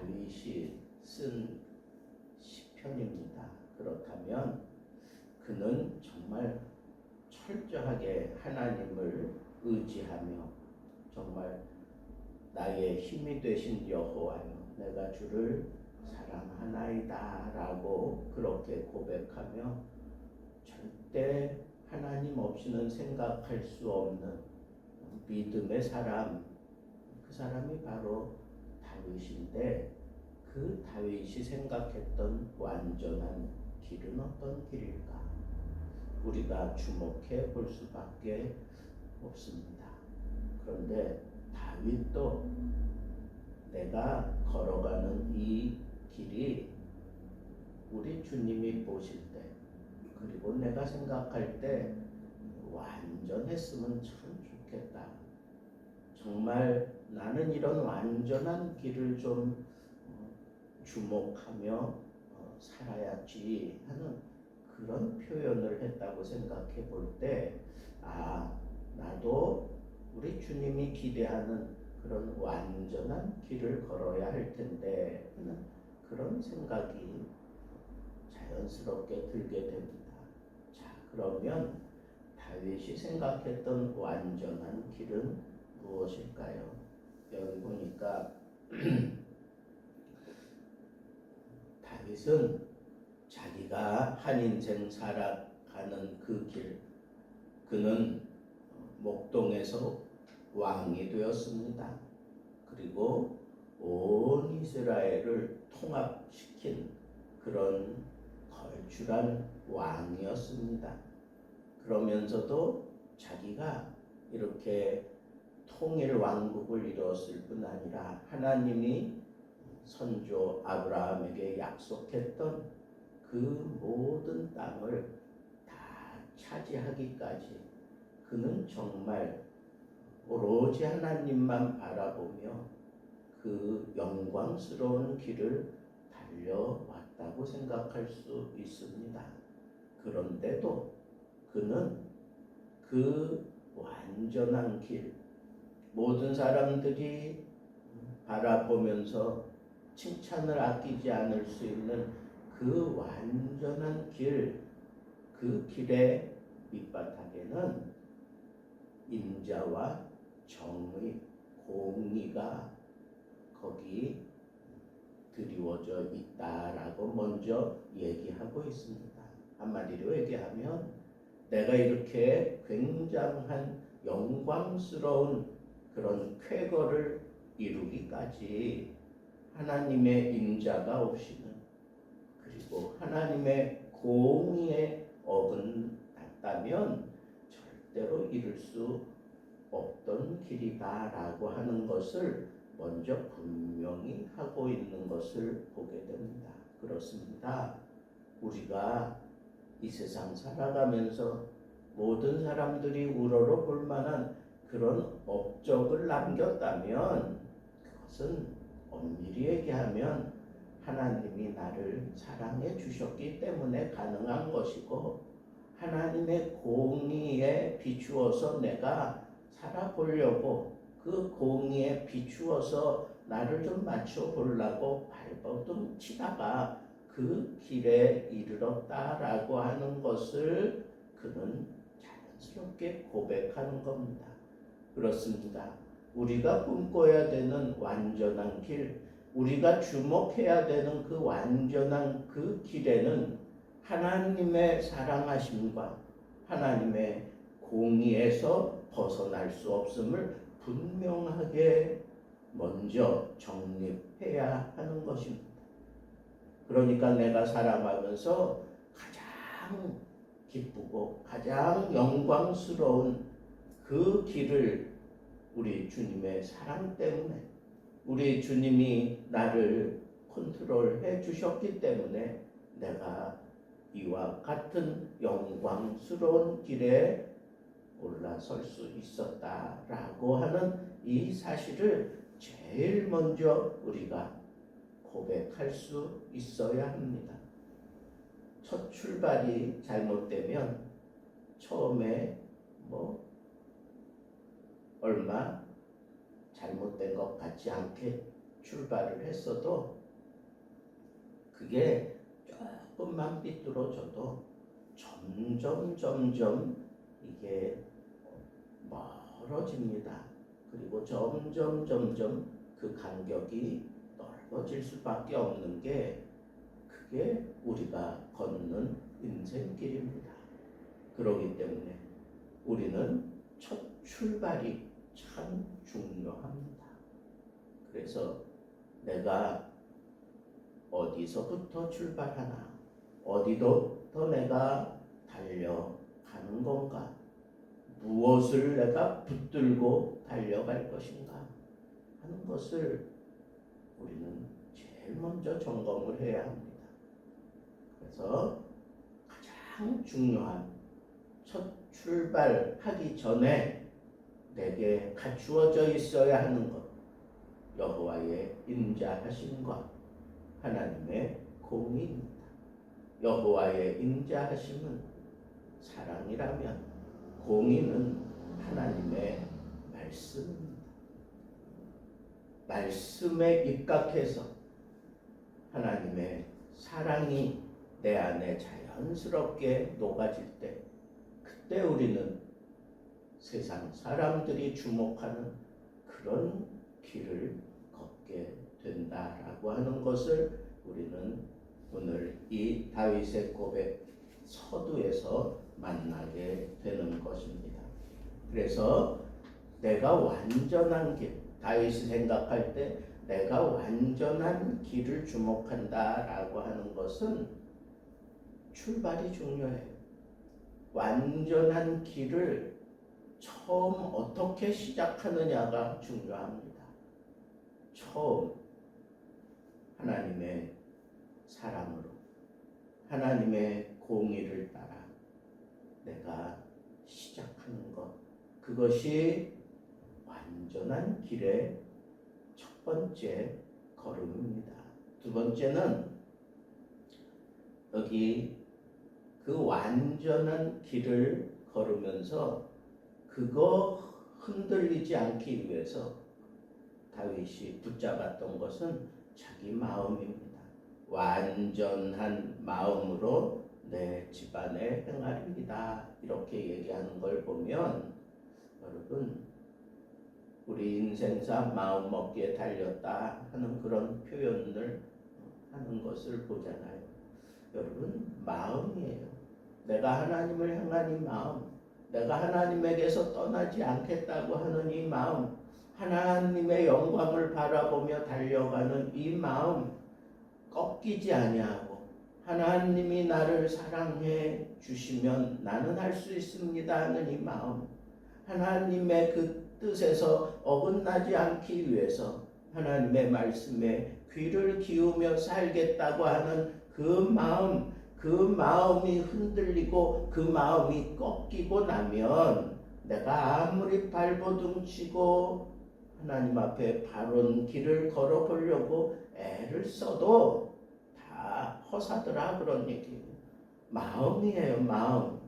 다윗이 쓴 시편입니다. 그렇다면 그는 정말 철저하게 하나님을 의지하며 정말 나의 힘이 되신 여호와여 내가 주를 사랑하나이다 라고 그렇게 고백하며 절대 하나님 없이는 생각할 수 없는 믿음의 사람, 그 사람이 바로 다윗인데 그 다윗이 생각했던 완전한 길은 어떤 길일까? 우리가 주목해 볼 수밖에 없습니다. 그런데 다윗도 내가 걸어가는 이 길이 우리 주님이 보실 때 그리고 내가 생각할 때 완전했으면 참 좋겠다. 정말 나는 이런 완전한 길을 좀 주목하며 살아야지 하는 그런 표현을 했다고 생각해 볼 때 나도 우리 주님이 기대하는 그런 완전한 길을 걸어야 할 텐데 하는 그런 생각이 자연스럽게 들게 됩니다. 자, 그러면 다윗이 생각했던 완전한 길은 무엇일까요? 여기 보니까 다윗은 자기가 한 인생 살아가는 그 길, 그는 목동에서 왕이 되었습니다. 그리고 온 이스라엘을 통합시킨 그런 걸출한 왕이었습니다. 그러면서도 자기가 이렇게 통일 왕국을 이루었을 뿐 아니라 하나님이 선조 아브라함에게 약속했던 그 모든 땅을 다 차지하기까지 그는 정말 오로지 하나님만 바라보며 그 영광스러운 길을 달려왔다고 생각할 수 있습니다. 그런데도 그는 그 완전한 길, 모든 사람들이 바라보면서 칭찬을 아끼지 않을 수 있는 그 완전한 길, 그 길의 밑바닥에는 인자와 정의, 공의가 거기 드리워져 있다라고 먼저 얘기하고 있습니다. 한마디로 얘기하면 내가 이렇게 굉장한 영광스러운 그런 쾌거를 이루기까지 하나님의 인자가 없이는 그리고 하나님의 공의에 어긋났다면 절대로 이룰 수 없던 길이다라고 하는 것을 먼저 분명히 하고 있는 것을 보게 됩니다. 그렇습니다. 우리가 이 세상 살아가면서 모든 사람들이 우러러 볼 만한 그런 업적을 남겼다면 그것은 엄밀히 얘기하면 하나님이 나를 사랑해 주셨기 때문에 가능한 것이고 하나님의 공의에 비추어서 내가 살아보려고 그 공의에 비추어서 나를 좀 맞춰보려고 발버둥 치다가 그 길에 이르렀다라고 하는 것을 그는 자연스럽게 고백하는 겁니다. 그렇습니다. 우리가 꿈꿔야 되는 완전한 길, 우리가 주목해야 되는 그 완전한 그 길에는 하나님의 사랑하심과 하나님의 공의에서 벗어날 수 없음을 분명하게 먼저 정립해야 하는 것입니다. 그러니까 내가 살아가면서 가장 기쁘고 가장 영광스러운 그 길을 우리 주님의 사랑 때문에 우리 주님이 나를 컨트롤해 주셨기 때문에 내가 이와 같은 영광스러운 길에 올라설 수 있었다라고 하는 이 사실을 제일 먼저 우리가 고백할 수 있어야 합니다. 첫 출발이 잘못되면 처음에 얼마 잘못된 것 같지 않게 출발을 했어도 그게 조금만 삐뚤어져도 점점 이게 멀어집니다. 그리고 점점 그 간격이 넓어질 수밖에 없는 게 그게 우리가 걷는 인생길입니다. 그렇기 때문에 우리는 첫 출발이 참 중요합니다. 그래서 내가 어디서부터 출발하나, 어디로부터 내가 달려가는 건가, 무엇을 내가 붙들고 달려갈 것인가 하는 것을 우리는 제일 먼저 점검을 해야 합니다. 그래서 가장 중요한 첫 출발하기 전에 내게 갖추어져 있어야 하는 것, 여호와의 인자하심과 하나님의 공의입니다. 여호와의 인자하심은 사랑이라면 공의는 하나님의 말씀입니다. 말씀에 입각해서 하나님의 사랑이 내 안에 자연스럽게 녹아질 때, 그때 우리는 세상 사람들이 주목하는 그런 길을 걷게 된다라고 하는 것을 우리는 오늘 이 다윗의 고백 서두에서 만나게 되는 것입니다. 그래서 내가 완전한 길, 다윗이 생각할 때 내가 완전한 길을 주목한다라고 하는 것은 출발이 중요해요. 완전한 길을 처음 어떻게 시작하느냐가 중요합니다. 처음 하나님의 사랑으로, 하나님의 공의를 따라 내가 시작하는 것, 그것이 완전한 길의 첫 번째 걸음입니다. 두 번째는 여기 그 완전한 길을 걸으면서 그거 흔들리지 않기 위해서 다윗이 붙잡았던 것은 자기 마음입니다. 완전한 마음으로 내 집안에 행하리이다, 이렇게 얘기하는 걸 보면 여러분, 우리 인생사 마음먹기에 달렸다 하는 그런 표현을 하는 것을 보잖아요. 여러분, 마음이에요. 내가 하나님을 향한 이 마음, 내가 하나님에게서 떠나지 않겠다고 하는 이 마음, 하나님의 영광을 바라보며 달려가는 이 마음, 꺾이지 아니하고 하나님이 나를 사랑해 주시면 나는 할 수 있습니다 하는 이 마음, 하나님의 그 뜻에서 어긋나지 않기 위해서 하나님의 말씀에 귀를 기우며 살겠다고 하는 그 마음, 그 마음이 흔들리고 그 마음이 꺾이고 나면 내가 아무리 발버둥치고 하나님 앞에 바른 길을 걸어보려고 애를 써도 다 허사더라, 그런 얘기예요. 마음이에요, 마음.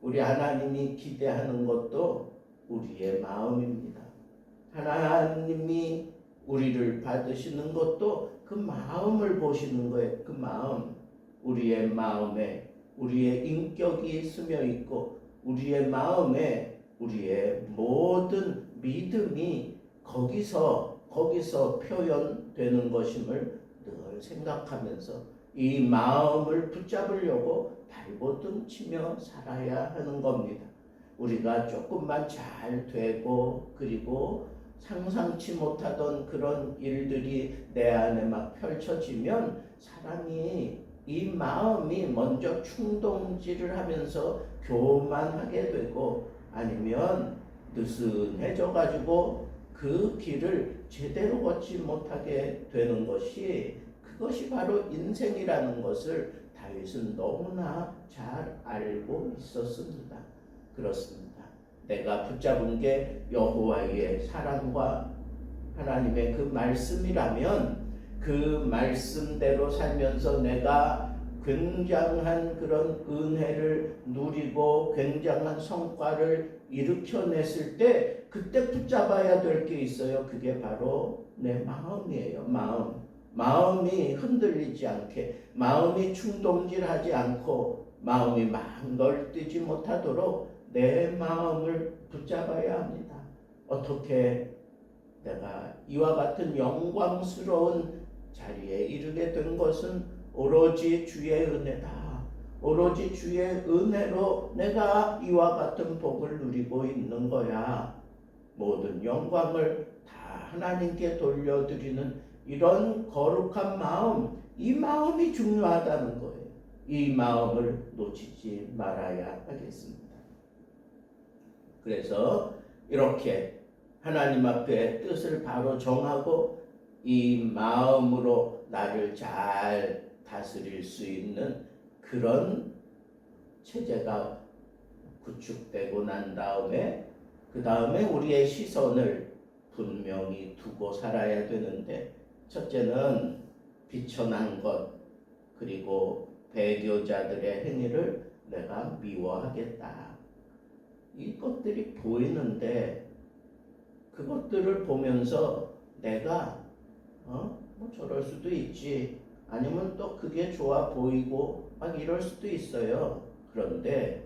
우리 하나님이 기대하는 것도 우리의 마음입니다. 하나님이 우리를 받으시는 것도 그 마음을 보시는 거예요. 그 마음, 우리의 마음에 우리의 인격이 스며 있고 우리의 마음에 우리의 모든 믿음이 거기서 표현되는 것임을 늘 생각하면서 이 마음을 붙잡으려고 발버둥치며 살아야 하는 겁니다. 우리가 조금만 잘 되고 그리고 상상치 못하던 그런 일들이 내 안에 막 펼쳐지면 사람이 이 마음이 먼저 충동질을 하면서 교만하게 되고 아니면 느슨해져 가지고 그 길을 제대로 걷지 못하게 되는 것이, 그것이 바로 인생이라는 것을 다윗은 너무나 잘 알고 있었습니다. 그렇습니다. 내가 붙잡은 게 여호와의 사랑과 하나님의 그 말씀이라면 그 말씀대로 살면서 내가 굉장한 그런 은혜를 누리고 굉장한 성과를 일으켜냈을 때 그때 붙잡아야 될 게 있어요. 그게 바로 내 마음이에요. 마음이 흔들리지 않게, 마음이 충동질하지 않고, 마음이 막 널뛰지 못하도록 내 마음을 붙잡아야 합니다. 어떻게 내가 이와 같은 영광스러운 자리에 이르게 된 것은 오로지 주의 은혜다. 오로지 주의 은혜로 내가 이와 같은 복을 누리고 있는 거야. 모든 영광을 다 하나님께 돌려드리는 이런 거룩한 마음, 이 마음이 중요하다는 거예요. 이 마음을 놓치지 말아야 하겠습니다. 그래서 이렇게 하나님 앞에 뜻을 바로 정하고 이 마음으로 나를 잘 다스릴 수 있는 그런 체제가 구축되고 난 다음에 그 다음에 우리의 시선을 분명히 두고 살아야 되는데, 첫째는 비천한 것 그리고 배교자들의 행위를 내가 미워하겠다. 이것들이 보이는데 그것들을 보면서 내가 뭐 저럴 수도 있지, 아니면 또 그게 좋아 보이고 막 이럴 수도 있어요. 그런데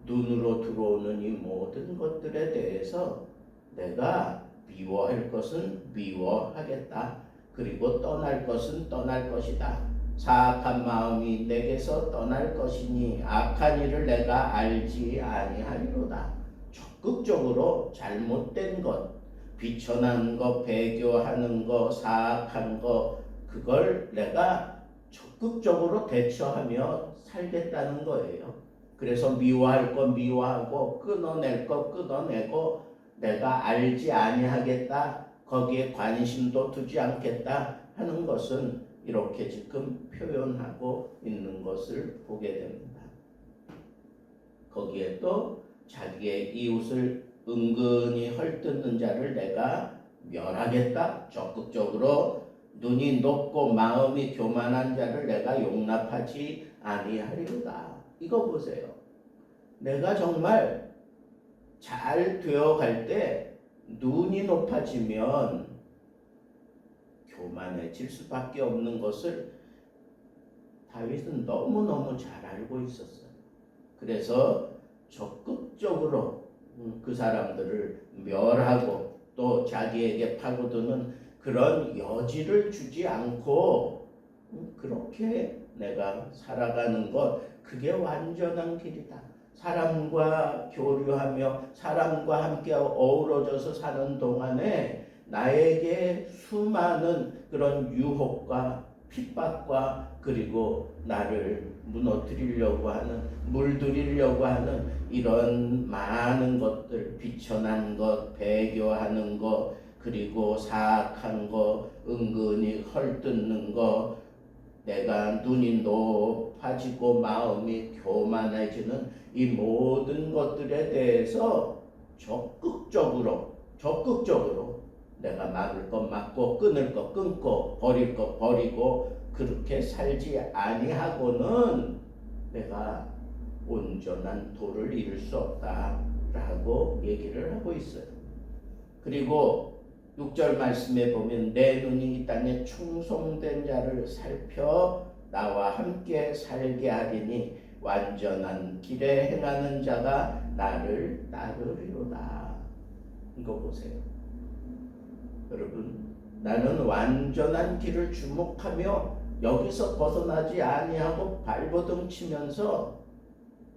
눈으로 들어오는 이 모든 것들에 대해서 내가 미워할 것은 미워하겠다. 그리고 떠날 것은 떠날 것이다. 사악한 마음이 내게서 떠날 것이니 악한 일을 내가 알지 아니하리로다. 적극적으로 잘못된 것, 비천한 것, 배교하는 것, 사악한 것, 그걸 내가 적극적으로 대처하며 살겠다는 거예요. 그래서 미워할 것 미워하고 끊어낼 것 끊어내고 내가 알지 아니하겠다, 거기에 관심도 두지 않겠다 하는 것은 이렇게 지금 표현하고 있는 것을 보게 됩니다. 거기에 또 자기의 이웃을 은근히 헐뜯는 자를 내가 멸하겠다, 적극적으로 눈이 높고 마음이 교만한 자를 내가 용납하지 아니하리로다. 이거 보세요. 내가 정말 잘 되어갈 때 눈이 높아지면 교만해질 수밖에 없는 것을 다윗은 너무너무 잘 알고 있었어요. 그래서 적극적으로 그 사람들을 멸하고 또 자기에게 파고드는 그런 여지를 주지 않고 그렇게 내가 살아가는 것, 그게 완전한 길이다. 사람과 교류하며 사람과 함께 어우러져서 사는 동안에 나에게 수많은 그런 유혹과 핍박과 그리고 나를 무너뜨리려고 하는, 물들이려고 하는 이런 많은 것들, 비천한 것, 배교하는 것, 그리고 사악한 것, 은근히 헐뜯는 것, 내가 눈이 높아지고 마음이 교만해지는 이 모든 것들에 대해서 적극적으로 내가 막을 것 막고 끊을 것 끊고 버릴 것 버리고 그렇게 살지 아니하고는 내가 온전한 도를 이룰 수 없다라고 얘기를 하고 있어요. 그리고 6절 말씀에 보면 내 눈이 이 땅에 충성된 자를 살펴 나와 함께 살게 하리니 완전한 길에 행하는 자가 나를 따르리로다. 이거 보세요. 여러분, 나는 완전한 길을 주목하며 여기서 벗어나지 아니하고 발버둥 치면서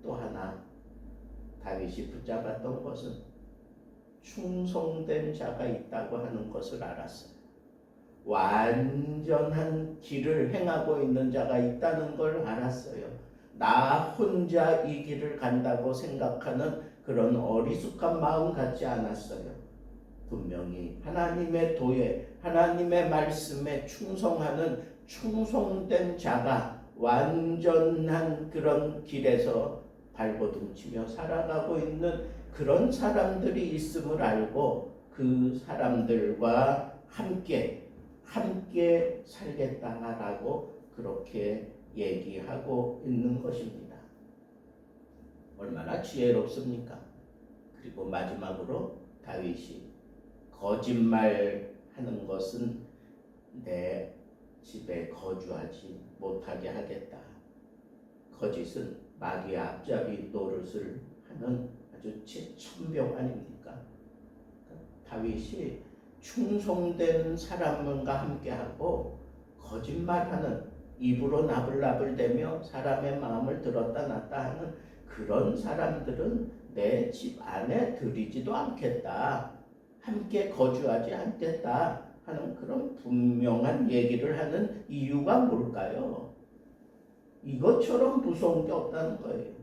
또 하나 다윗이 붙잡았던 것은 충성된 자가 있다고 하는 것을 알았어요. 완전한 길을 행하고 있는 자가 있다는 걸 알았어요. 나 혼자 이 길을 간다고 생각하는 그런 어리숙한 마음 갖지 않았어요. 분명히 하나님의 도에, 하나님의 말씀에 충성하는 충성된 자가 완전한 그런 길에서 발버둥 치며 살아가고 있는 그런 사람들이 있음을 알고 그 사람들과 함께 살겠다라고 그렇게 얘기하고 있는 것입니다. 얼마나 지혜롭습니까? 그리고 마지막으로 다윗이 거짓말 하는 것은 내 집에 거주하지 못하게 하겠다. 거짓은 마귀의 앞잡이 노릇을 하는 아주 천병 아닙니까? 다윗이 충성된 사람과 함께하고 거짓말하는 입으로 나불나불대며 사람의 마음을 들었다 놨다 하는 그런 사람들은 내 집 안에 들이지도 않겠다. 함께 거주하지 않겠다 하는 그런 분명한 얘기를 하는 이유가 뭘까요? 이것처럼 무서운 게 없다는 거예요.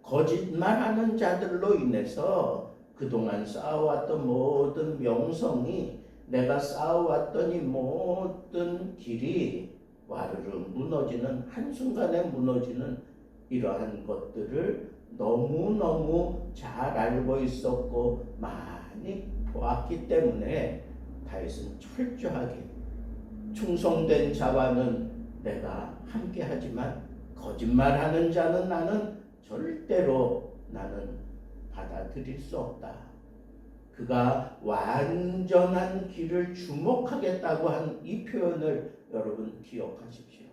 거짓말하는 자들로 인해서 그동안 쌓아왔던 모든 명성이 내가 쌓아왔던 이 모든 길이 와르르 무너지는 한순간에 무너지는 이러한 것들을 너무너무 잘 알고 있었고 많이 보았기 때문에 다윗은 철저하게 충성된 자와는 내가 함께하지만 거짓말하는 자는 나는 절대로 받아들일 수 없다. 그가 완전한 길을 주목하겠다고 한 이 표현을 여러분 기억하십시오.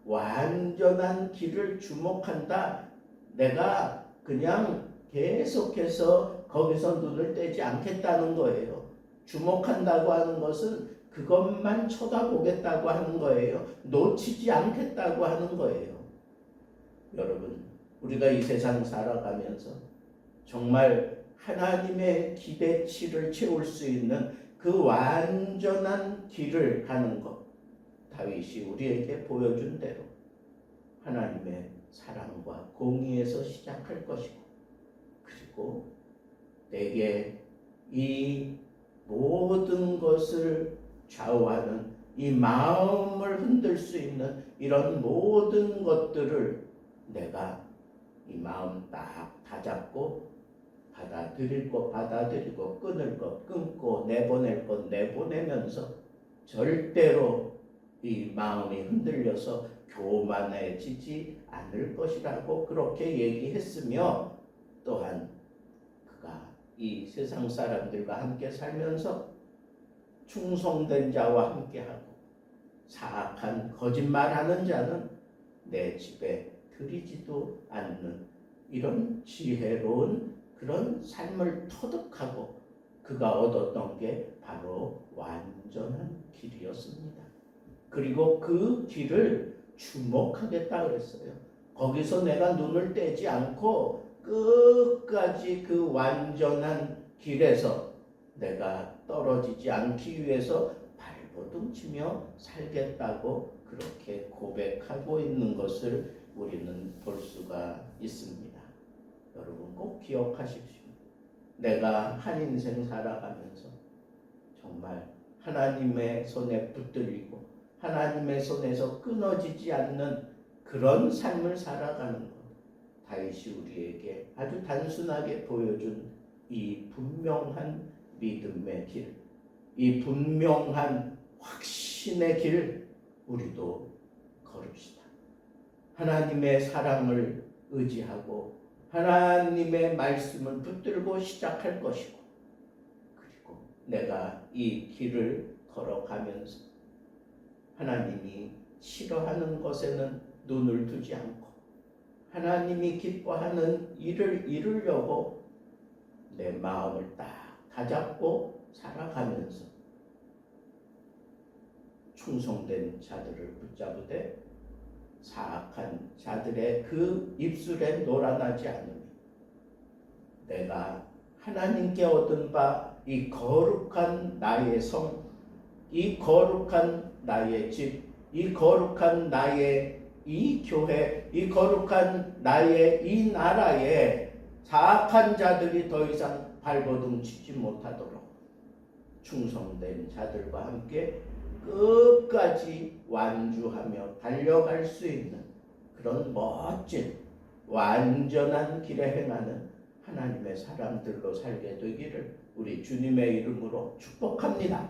완전한 길을 주목한다. 내가 그냥 계속해서 거기서 눈을 떼지 않겠다는 거예요. 주목한다고 하는 것은 그것만 쳐다보겠다고 하는 거예요. 놓치지 않겠다고 하는 거예요. 여러분, 우리가 이 세상 살아가면서 정말 하나님의 기대치를 채울 수 있는 그 완전한 길을 가는 것, 다윗이 우리에게 보여준 대로 하나님의 사랑과 공의에서 시작할 것이고, 그리고 내게 이 모든 것을 좌우하는 이 마음을 흔들 수 있는 이런 모든 것들을 내가 이 마음 딱 다잡고 받아들일 것 받아들이고 끊을 것 끊고 내보낼 것 내보내면서 절대로 이 마음이 흔들려서 교만해지지 않을 것이라고 그렇게 얘기했으며, 또한 그가 이 세상 사람들과 함께 살면서 충성된 자와 함께하고 사악한 거짓말하는 자는 내 집에 들이지도 않는 이런 지혜로운 그런 삶을 터득하고 그가 얻었던 게 바로 완전한 길이었습니다. 그리고 그 길을 주목하겠다 그랬어요. 거기서 내가 눈을 떼지 않고 끝까지 그 완전한 길에서 내가 떨어지지 않기 위해서 발버둥치며 살겠다고 그렇게 고백하고 있는 것을 우리는 볼 수가 있습니다. 여러분 꼭 기억하십시오. 내가 한 인생 살아가면서 정말 하나님의 손에 붙들리고 하나님의 손에서 끊어지지 않는 그런 삶을 살아가는 것, 다윗이 우리에게 아주 단순하게 보여준 이 분명한 믿음의 길, 이 분명한 확신의 길, 우리도 걸읍시다. 하나님의 사랑을 의지하고 하나님의 말씀을 붙들고 시작할 것이고, 그리고 내가 이 길을 걸어가면서 하나님이 싫어하는 것에는 눈을 두지 않고 하나님이 기뻐하는 일을 이루려고 내 마음을 딱 다잡고 살아가면서 충성된 자들을 붙잡으되 사악한 자들의 그 입술에 놀아나지 않으며 내가 하나님께 얻은 바 이 거룩한 나의 성, 이 거룩한 나의 집, 이 거룩한 나의 이 교회, 이 거룩한 나의 이 나라에 사악한 자들이 더 이상 발버둥치지 못하도록 충성된 자들과 함께 끝까지 완주하며 달려갈 수 있는 그런 멋진 완전한 길에 행하는 하나님의 사람들로 살게 되기를 우리 주님의 이름으로 축복합니다.